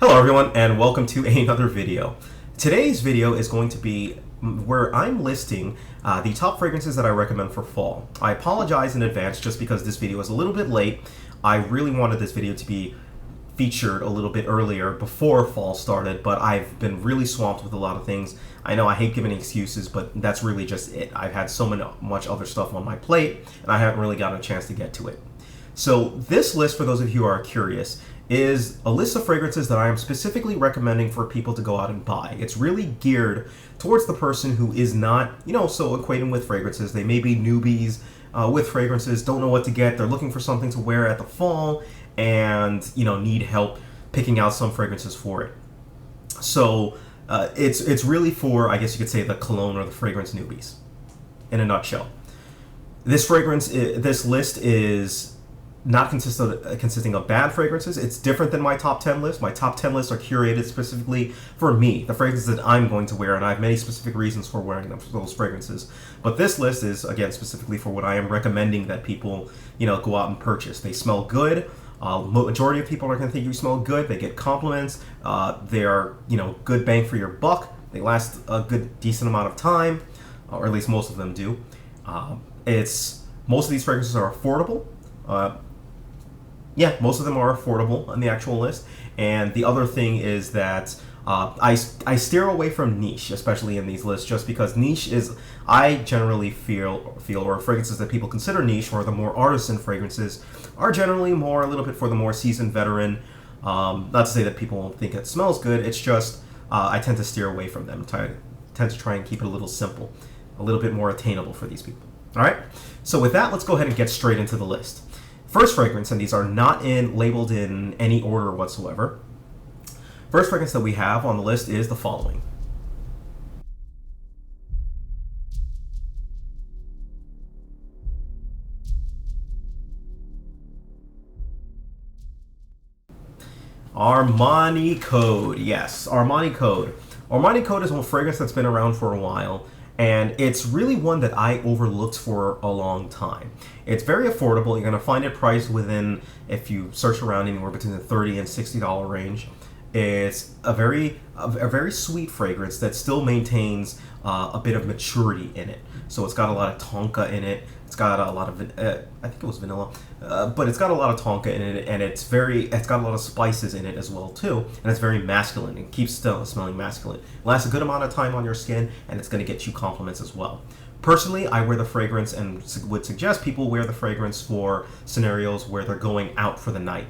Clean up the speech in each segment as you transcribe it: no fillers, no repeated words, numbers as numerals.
Hello everyone and welcome to another video. Today's video is going to be where I'm listing the top fragrances that I recommend for fall. I apologize in advance just because this video is a little bit late. I really wanted this video to be featured a little bit earlier before fall started, but I've been really swamped with a lot of things. I know I hate giving excuses, but that's really just it. I've had so much other stuff on my plate and I haven't really gotten a chance to get to it. So this list, for those of you who are curious, is a list of fragrances that I am specifically recommending for people to go out and buy. It's really geared towards the person who is not, so acquainted with fragrances. They may be newbies with fragrances, don't know what to get. They're looking for something to wear at the fall and, need help picking out some fragrances for it. So it's really for, I guess you could say, the cologne or the fragrance newbies in a nutshell. This list is not consisting of bad fragrances. It's different than my top 10 list. My top 10 lists are curated specifically for me, the fragrances that I'm going to wear, and I have many specific reasons for wearing those fragrances. But this list is, again, specifically for what I am recommending that people, go out and purchase. They smell good. Majority of people are going to think you smell good. They get compliments. They're, good bang for your buck. They last a decent amount of time, or at least most of them do. Most of these fragrances are affordable. Most of them are affordable on the actual list. And the other thing is that I steer away from niche, especially in these lists, just because niche is, I generally feel or fragrances that people consider niche, or the more artisan fragrances, are generally a little bit for the more seasoned veteran. Not to say that people won't think it smells good, it's just I tend to steer away from them. I tend to try and keep it a little simple, a little bit more attainable for these people. All right, so with that, let's go ahead and get straight into the list. First fragrance, and these are not labeled in any order whatsoever. First fragrance that we have on the list is the following. Armani Code. Yes, Armani Code. Armani Code is a fragrance that's been around for a while, and it's really one that I overlooked for a long time. It's very affordable. You're going to find it priced within, if you search around, anywhere between the $30 and $60 range. It's a very sweet fragrance that still maintains a bit of maturity in it. So it's got a lot of tonka in it. It's got a lot of, I think it was vanilla, but it's got a lot of tonka in it, and it's got a lot of spices in it as well too, and it's very masculine. It keeps smelling masculine. It lasts a good amount of time on your skin, and it's going to get you compliments as well. Personally, I wear the fragrance and would suggest people wear the fragrance for scenarios where they're going out for the night.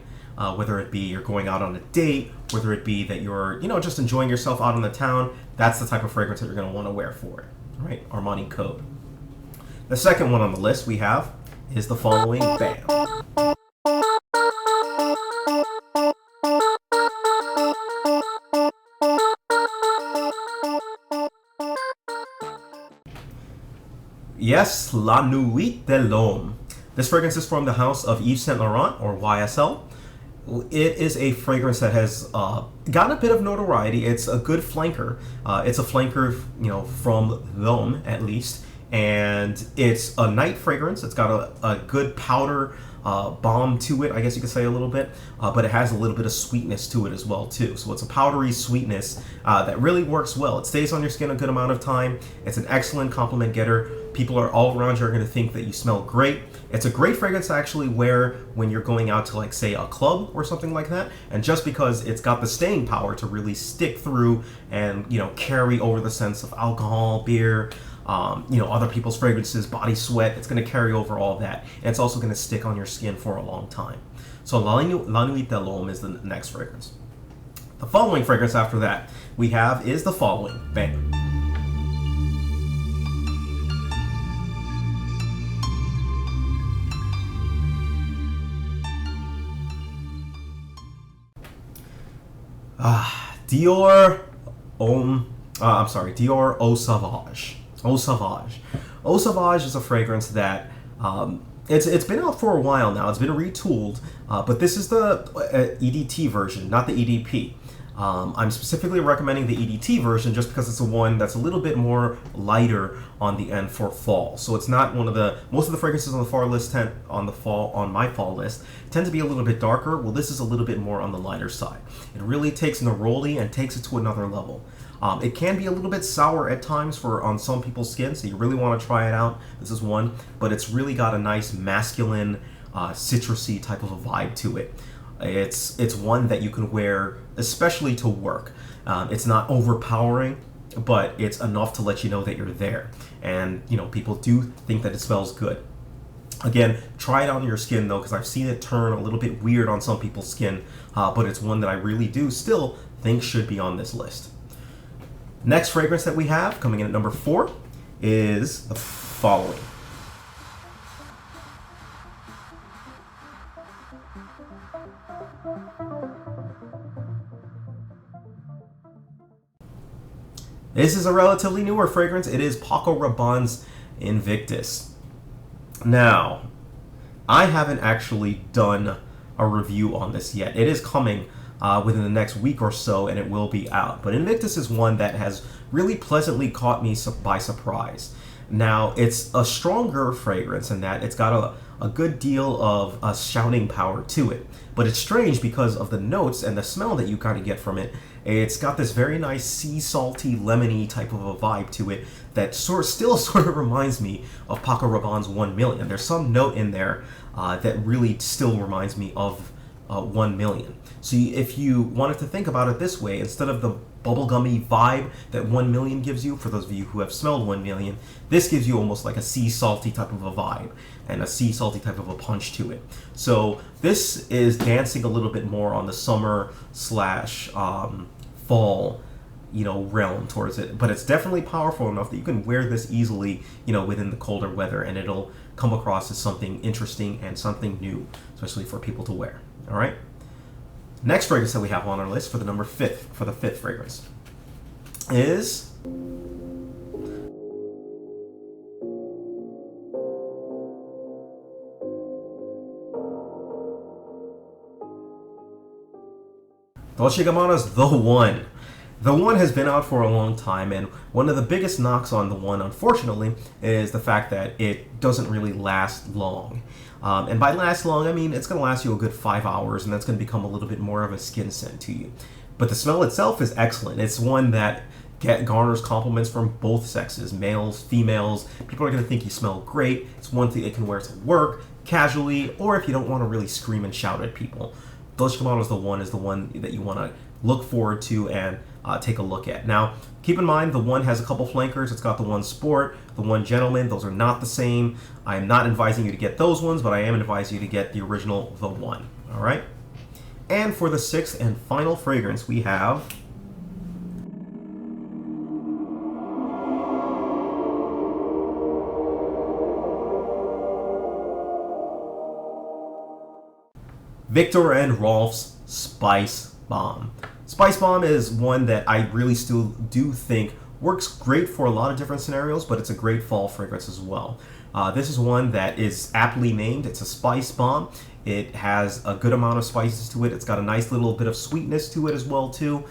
Whether it be you're going out on a date, whether it be that you're, just enjoying yourself out in the town, that's the type of fragrance that you're going to want to wear for it. All right, Armani Code. The second one on the list we have is the following. Bam. Yes, La Nuit De L'Homme. This fragrance is from the house of Yves Saint Laurent, or YSL. It is a fragrance that has gotten a bit of notoriety. It's a good flanker. It's a flanker, from L'Homme at least. And it's a night fragrance. It's got a good powder bomb to it, I guess you could say a little bit. But it has a little bit of sweetness to it as well too. So it's a powdery sweetness that really works well. It stays on your skin a good amount of time. It's an excellent compliment getter. People all around you are going to think that you smell great. It's a great fragrance to actually wear when you're going out to, like, say, a club or something like that. And just because it's got the staying power to really stick through and, carry over the sense of alcohol, beer, other people's fragrances, body sweat, it's going to carry over all that. And it's also going to stick on your skin for a long time. So La Nuit De L'Homme is the next fragrance. The following fragrance after that we have is the following. Bam. Dior Eau Savauge. Eau Savauge. Eau Savauge is a fragrance that it's been out for a while now. It's been retooled, but this is the EDT version, not the EDP. I'm specifically recommending the EDT version just because it's the one that's a little bit more lighter on the end for fall. So it's not one of the most of the fragrances on the fall list on my fall list tend to be a little bit darker. Well, this is a little bit more on the lighter side. It really takes neroli and takes it to another level. It can be a little bit sour at times on some people's skin, so you really want to try it out. This is one, but it's really got a nice masculine, citrusy type of a vibe to it. It's one that you can wear especially to work. It's not overpowering, but it's enough to let you know that you're there. And people do think that it smells good. Again, try it on your skin though, because I've seen it turn a little bit weird on some people's skin, but it's one that I really do still think should be on this list. Next fragrance that we have, coming in at number 4, is the following. This is a relatively newer fragrance. It is Paco Rabanne's Invictus. Now, I haven't actually done a review on this yet. It is coming within the next week or so, and it will be out. But Invictus is one that has really pleasantly caught me by surprise. Now, it's a stronger fragrance in that it's got a good deal of shouting power to it. But it's strange because of the notes and the smell that you kind of get from it. It's got this very nice sea salty, lemony type of a vibe to it that still sort of reminds me of Paco Rabanne's 1 Million. There's some note in there that really still reminds me of 1 Million. So if you wanted to think about it this way, instead of the bubblegummy vibe that 1 Million gives you, for those of you who have smelled 1 Million, this gives you almost like a sea salty type of a vibe and a sea salty type of a punch to it. So this is dancing a little bit more on the summer / fall realm towards it, but it's definitely powerful enough that you can wear this easily within the colder weather, and it'll come across as something interesting and something new, especially for people to wear. All right, next fragrance that we have on our list for the fifth fragrance is Dolce & Gabbana's The One. The One has been out for a long time, and one of the biggest knocks on The One, unfortunately, is the fact that it doesn't really last long. And by last long, I mean it's going to last you a good 5 hours, and that's going to become a little bit more of a skin scent to you. But the smell itself is excellent. It's one that garners compliments from both sexes, males, females. People are going to think you smell great. It's one thing they can wear to work, casually, or if you don't want to really scream and shout at people. Dolce & Gabbana's The One is the one that you want to look forward to and take a look at. Now, keep in mind, The One has a couple flankers. It's got The One Sport, The One Gentleman. Those are not the same. I am not advising you to get those ones, but I am advising you to get the original The One. All right? And for the 6th and final fragrance, we have Viktor and Rolf's Spicebomb. Spicebomb is one that I really still do think works great for a lot of different scenarios, but it's a great fall fragrance as well. This is one that is aptly named. It's a spice bomb. It has a good amount of spices to it. It's got a nice little bit of sweetness to it as well too.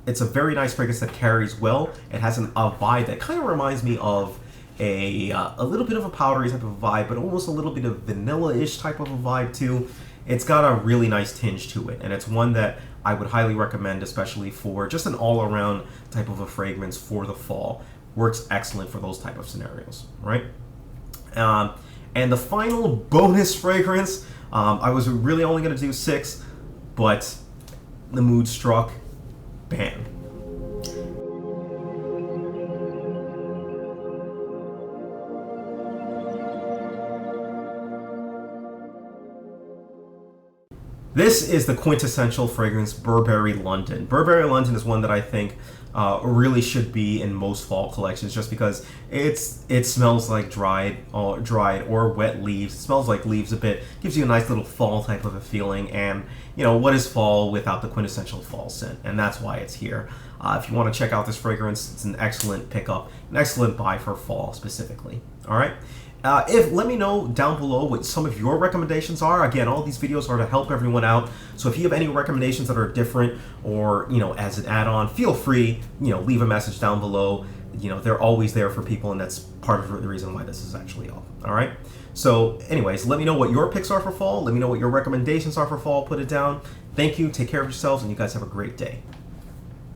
It's a very nice fragrance that carries well. It has a vibe that kind of reminds me of a little bit of a powdery type of a vibe, but almost a little bit of vanilla-ish type of a vibe too. It's got a really nice tinge to it, and it's one that I would highly recommend, especially for just an all-around type of a fragrance for the fall. Works excellent for those type of scenarios, right? And the final bonus fragrance, I was really only going to do 6, but the mood struck. Bam. This is the quintessential fragrance, Burberry London. Burberry London is one that I think really should be in most fall collections, just because it smells like dried or wet leaves. It smells like leaves a bit, gives you a nice little fall type of a feeling. And what is fall without the quintessential fall scent? And that's why it's here. If you want to check out this fragrance, it's an excellent pickup, an excellent buy for fall specifically. All right. Let me know down below what some of your recommendations are. Again, all these videos are to help everyone out. So if you have any recommendations that are different or, as an add-on, feel free, leave a message down below. They're always there for people, and that's part of the reason why this is actually up. All right. So anyways, let me know what your picks are for fall. Let me know what your recommendations are for fall. Put it down. Thank you. Take care of yourselves, and you guys have a great day.